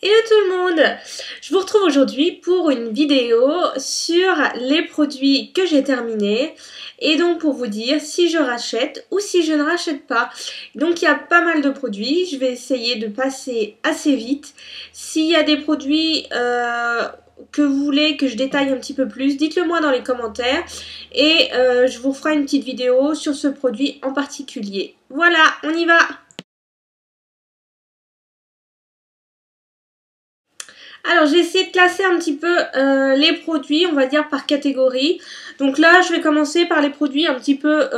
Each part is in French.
Hello tout le monde! Je vous retrouve aujourd'hui pour une vidéo sur les produits que j'ai terminés et donc pour vous dire si je rachète ou si je ne rachète pas. Donc il y a pas mal de produits, je vais essayer de passer assez vite. S'il y a des produits que vous voulez que je détaille un petit peu plus, dites-le moi dans les commentaires et je vous ferai une petite vidéo sur ce produit en particulier. Voilà, on y va! Alors j'ai essayé de classer un petit peu les produits, on va dire par catégorie. Donc là je vais commencer par les produits un petit peu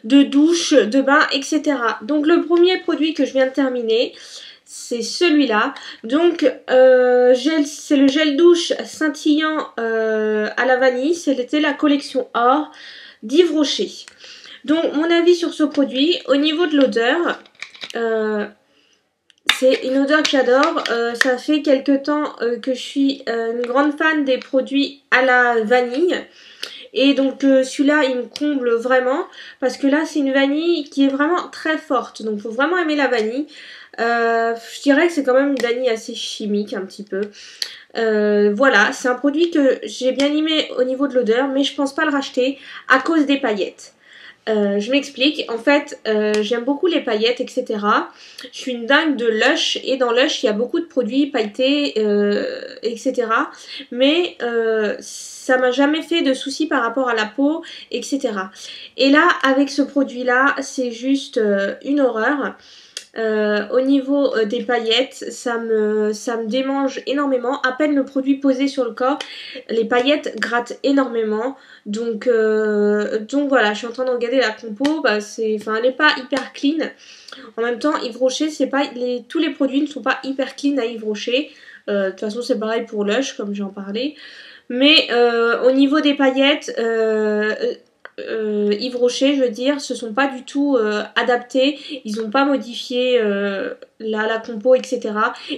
de douche, de bain, etc. Donc le premier produit que je viens de terminer, c'est celui-là. Donc c'est le gel douche scintillant à la vanille. C'était la collection or d'Yves Rocher. Donc mon avis sur ce produit, au niveau de l'odeur... c'est une odeur que j'adore, ça fait quelques temps que je suis une grande fan des produits à la vanille. Et donc celui-là il me comble vraiment parce que là c'est une vanille qui est vraiment très forte. Donc il faut vraiment aimer la vanille. Je dirais que c'est quand même une vanille assez chimique un petit peu. Voilà, c'est un produit que j'ai bien aimé au niveau de l'odeur mais je pense pas le racheter à cause des paillettes. Je m'explique, en fait j'aime beaucoup les paillettes etc. Je suis une dingue de Lush et dans Lush il y a beaucoup de produits pailletés etc. Mais ça m'a jamais fait de soucis par rapport à la peau etc. Et là avec ce produit là c'est juste une horreur. Au niveau des paillettes, ça me démange énormément. À peine le produit posé sur le corps, les paillettes grattent énormément. Donc voilà, je suis en train de regarder la compo. Bah, elle n'est pas hyper clean. En même temps, Yves Rocher, tous les produits ne sont pas hyper clean à Yves Rocher. De toute façon, c'est pareil pour Lush, comme j'en parlais. Mais au niveau des paillettes... Yves Rocher, je veux dire, se sont pas du tout adaptés, ils n'ont pas modifié la compo, etc.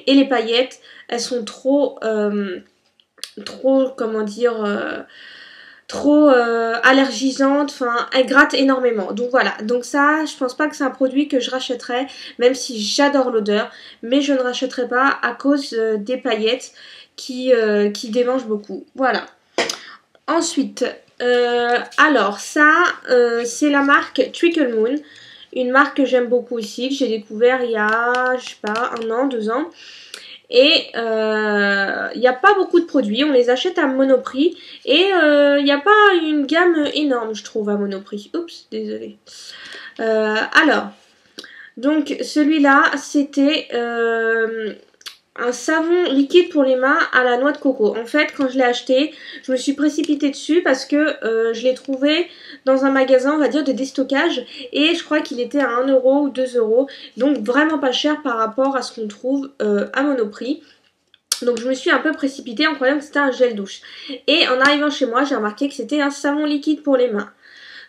Et les paillettes, elles sont trop, comment dire, trop allergisantes, enfin, elles grattent énormément. Donc voilà, donc ça, je pense pas que c'est un produit que je rachèterais, même si j'adore l'odeur, mais je ne rachèterai pas à cause des paillettes qui démangent beaucoup. Voilà. Ensuite, alors ça, c'est la marque Trickle Moon, une marque que j'aime beaucoup aussi, que j'ai découvert il y a, je sais pas, 1 an, 2 ans. Et il n'y a pas beaucoup de produits, on les achète à Monoprix. Et il n'y a pas une gamme énorme, je trouve, à Monoprix. Oups, désolée. Alors, donc celui-là, c'était... un savon liquide pour les mains à la noix de coco. En fait, quand je l'ai acheté, je me suis précipitée dessus parce que je l'ai trouvé dans un magasin, on va dire, de déstockage. Et je crois qu'il était à 1 euro ou 2 euros. Donc vraiment pas cher par rapport à ce qu'on trouve à Monoprix. Donc je me suis un peu précipitée en croyant que c'était un gel douche. Et en arrivant chez moi, j'ai remarqué que c'était un savon liquide pour les mains.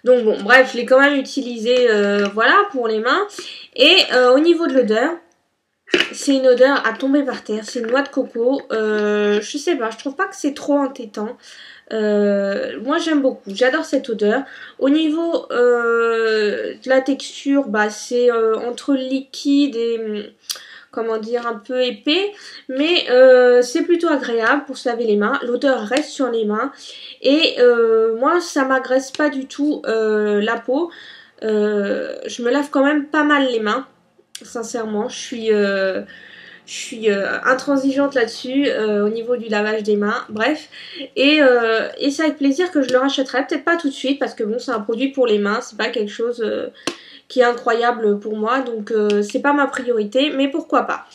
Donc bon, bref, je l'ai quand même utilisé, voilà, pour les mains. Et au niveau de l'odeur... c'est une odeur à tomber par terre, c'est une noix de coco, je sais pas, je trouve pas que c'est trop entêtant. Moi j'aime beaucoup, j'adore cette odeur. Au niveau de la texture, bah c'est entre liquide et comment dire, un peu épais, mais c'est plutôt agréable pour se laver les mains. L'odeur reste sur les mains et moi ça m'agresse pas du tout la peau. Je me lave quand même pas mal les mains. Sincèrement, je suis intransigeante là-dessus au niveau du lavage des mains, bref. Et c'est avec plaisir que je le rachèterai, peut-être pas tout de suite parce que bon, c'est un produit pour les mains, c'est pas quelque chose qui est incroyable pour moi, donc c'est pas ma priorité, mais pourquoi pas.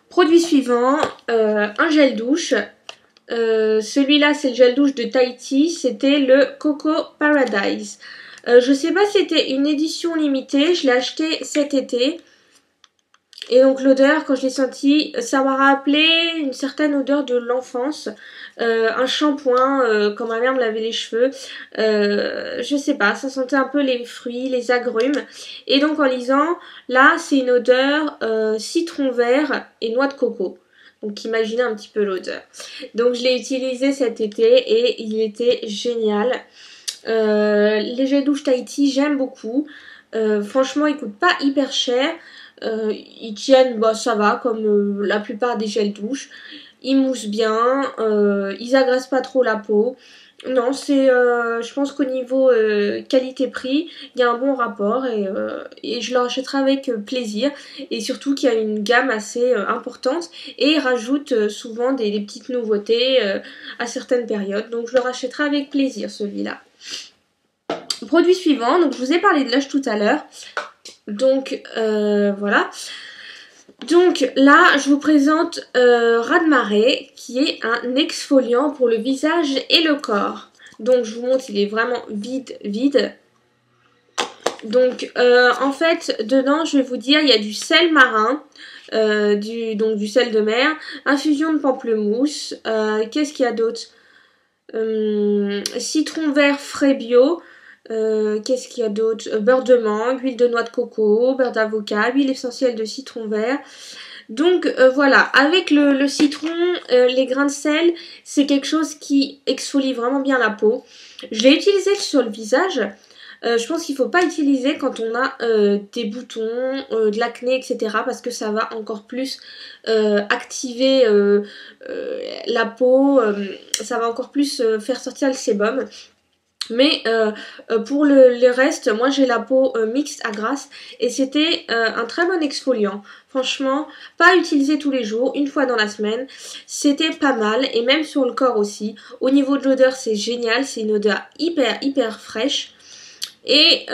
Produit suivant, un gel douche. Celui-là, c'est le gel douche de Tahiti, c'était le Coco Paradise. Je sais pas si c'était une édition limitée, je l'ai acheté cet été. Et donc l'odeur, quand je l'ai senti, ça m'a rappelé une certaine odeur de l'enfance. Un shampoing, quand ma mère me lavait les cheveux. Je sais pas, ça sentait un peu les fruits, les agrumes. Et donc en lisant, là c'est une odeur citron vert et noix de coco. Donc imaginez un petit peu l'odeur. Donc je l'ai utilisé cet été et il était génial. Les gels douche Tahiti, j'aime beaucoup. Franchement, ils coûtent pas hyper cher. Ils tiennent, bah, ça va, comme la plupart des gels douche. Ils moussent bien, ils agressent pas trop la peau. Non, je pense qu'au niveau qualité-prix, il y a un bon rapport et je le rachèterai avec plaisir. Et surtout qu'il y a une gamme assez importante et ils rajoutent souvent des petites nouveautés à certaines périodes. Donc je le rachèterai avec plaisir celui-là. Produit suivant, donc je vous ai parlé de Lush tout à l'heure. Donc voilà. Donc là, je vous présente Raz de marée, qui est un exfoliant pour le visage et le corps. Donc je vous montre, il est vraiment vide. Donc en fait, dedans, je vais vous dire, il y a du sel marin, donc du sel de mer, infusion de pamplemousse. Qu'est-ce qu'il y a d'autre? Citron vert frais bio. Qu'est-ce qu'il y a d'autre? Beurre de mangue, huile de noix de coco, beurre d'avocat, huile essentielle de citron vert. Donc voilà, avec le citron, les grains de sel, c'est quelque chose qui exfolie vraiment bien la peau. Je l'ai utilisé sur le visage. Je pense qu'il ne faut pas utiliser quand on a des boutons, de l'acné, etc. Parce que ça va encore plus activer la peau, ça va encore plus faire sortir le sébum. Mais pour le reste, moi j'ai la peau mixte à grasse et c'était un très bon exfoliant. Franchement, pas à utiliser tous les jours, une fois dans la semaine, c'était pas mal et même sur le corps aussi. Au niveau de l'odeur, c'est génial, c'est une odeur hyper fraîche. Et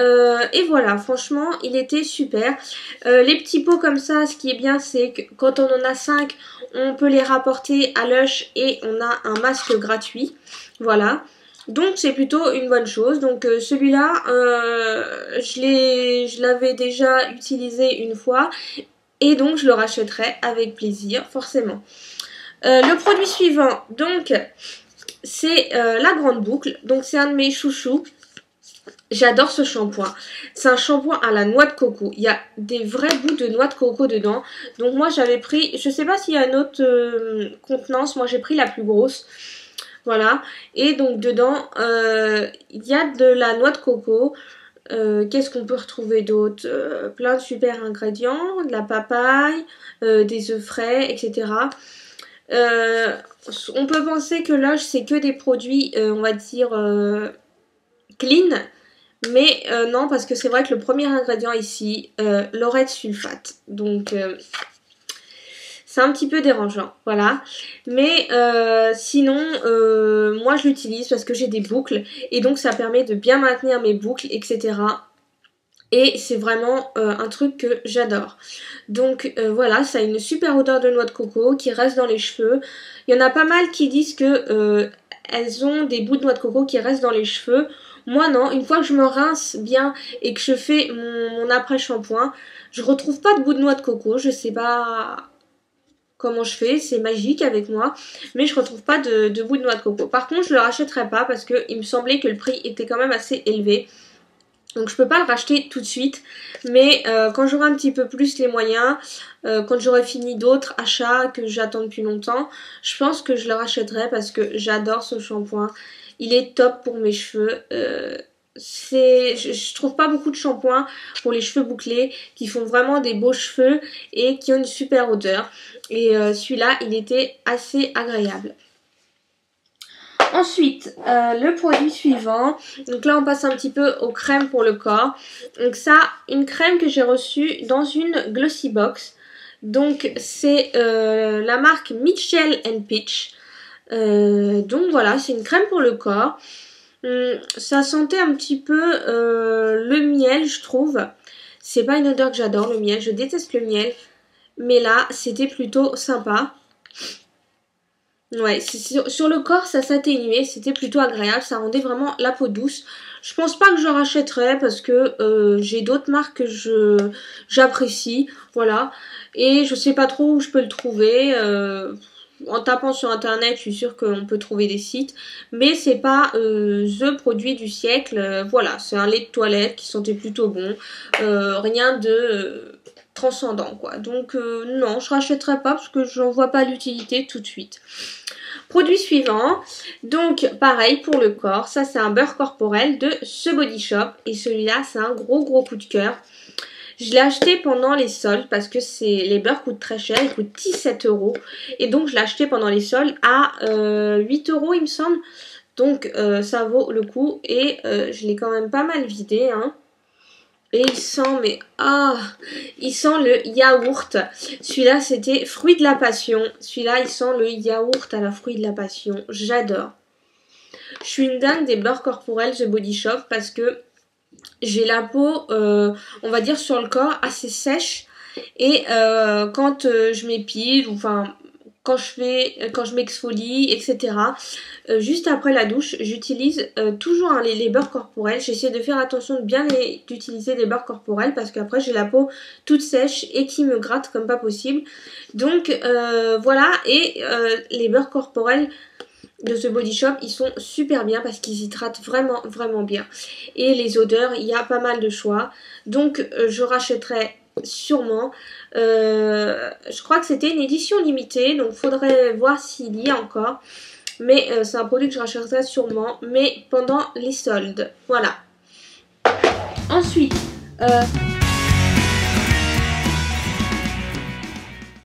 voilà, franchement, il était super. Les petits pots comme ça, ce qui est bien, c'est que quand on en a 5, on peut les rapporter à Lush et on a un masque gratuit. Voilà. Donc c'est plutôt une bonne chose. Donc celui-là, je l'avais déjà utilisé une fois et donc je le rachèterai avec plaisir, forcément. Le produit suivant, donc c'est la grande boucle. Donc c'est un de mes chouchous. J'adore ce shampoing. C'est un shampoing à la noix de coco. Il y a des vrais bouts de noix de coco dedans. Donc moi j'avais pris, je sais pas s'il y a une autre contenance. Moi j'ai pris la plus grosse. Voilà, et donc dedans, il y a de la noix de coco. Qu'est-ce qu'on peut retrouver d'autre? Plein de super ingrédients, de la papaye, des œufs frais, etc. On peut penser que Lush, c'est que des produits, on va dire, clean. Mais non, parce que c'est vrai que le premier ingrédient ici, laurette sulfate. Donc c'est un petit peu dérangeant, voilà. Mais sinon, moi je l'utilise parce que j'ai des boucles et donc ça permet de bien maintenir mes boucles, etc. Et c'est vraiment un truc que j'adore. Donc voilà, ça a une super odeur de noix de coco qui reste dans les cheveux. Il y en a pas mal qui disent que elles ont des bouts de noix de coco qui restent dans les cheveux. Moi non, une fois que je me rince bien et que je fais mon après-shampoing, je retrouve pas de bouts de noix de coco. Je sais pas comment je fais, c'est magique avec moi, mais je retrouve pas de bout de noix de coco. Par contre, je le rachèterai pas parce que il me semblait que le prix était quand même assez élevé. Donc je peux pas le racheter tout de suite, mais quand j'aurai un petit peu plus les moyens, quand j'aurai fini d'autres achats que j'attends depuis longtemps, je pense que je le rachèterai parce que j'adore ce shampoing. Il est top pour mes cheveux. Je trouve pas beaucoup de shampoings pour les cheveux bouclés qui font vraiment des beaux cheveux et qui ont une super odeur. Et celui-là, il était assez agréable. Ensuite, le produit suivant. Donc là, on passe un petit peu aux crèmes pour le corps. Donc ça, une crème que j'ai reçue dans une Glossy Box. Donc c'est la marque Mitchell & Peach. Donc voilà, c'est une crème pour le corps. Ça sentait un petit peu le miel, je trouve. C'est pas une odeur que j'adore, le miel. Je déteste le miel. Mais là, c'était plutôt sympa. Ouais, sur le corps, ça s'atténuait. C'était plutôt agréable. Ça rendait vraiment la peau douce. Je pense pas que je rachèterais parce que j'ai d'autres marques que j'apprécie. Voilà. Et je sais pas trop où je peux le trouver. En tapant sur internet, je suis sûre qu'on peut trouver des sites, mais c'est pas the produit du siècle. Voilà, c'est un lait de toilette qui sentait plutôt bon, rien de transcendant quoi. Donc non, je rachèterai pas parce que j'en vois pas l'utilité tout de suite. Produit suivant, donc pareil pour le corps, ça c'est un beurre corporel de ce Body Shop et celui-là c'est un gros coup de cœur. Je l'ai acheté pendant les soldes parce que les beurres coûtent très cher, ils coûtent 17 euros. Et donc je l'ai acheté pendant les soldes à 8 euros il me semble. Donc ça vaut le coup et je l'ai quand même pas mal vidé. Hein. Et il sent, mais il sent le yaourt. Celui-là c'était fruit de la passion. Celui-là il sent le yaourt à la fruit de la passion. J'adore. Je suis une dingue des beurres corporels The Body Shop parce que j'ai la peau, on va dire sur le corps, assez sèche. Et quand je m'épile, enfin quand je m'exfolie, etc. Juste après la douche, j'utilise toujours les beurres corporels. J'essaie de faire attention de bien d'utiliser les beurres corporels parce qu'après j'ai la peau toute sèche et qui me gratte comme pas possible. Donc voilà, et les beurres corporels de ce Body Shop, ils sont super bien parce qu'ils hydratent vraiment vraiment bien. Et les odeurs, il y a pas mal de choix. Donc je rachèterai sûrement. Je crois que c'était une édition limitée, donc faudrait voir s'il y a encore. Mais c'est un produit que je rachèterai sûrement, mais pendant les soldes. Voilà. Ensuite,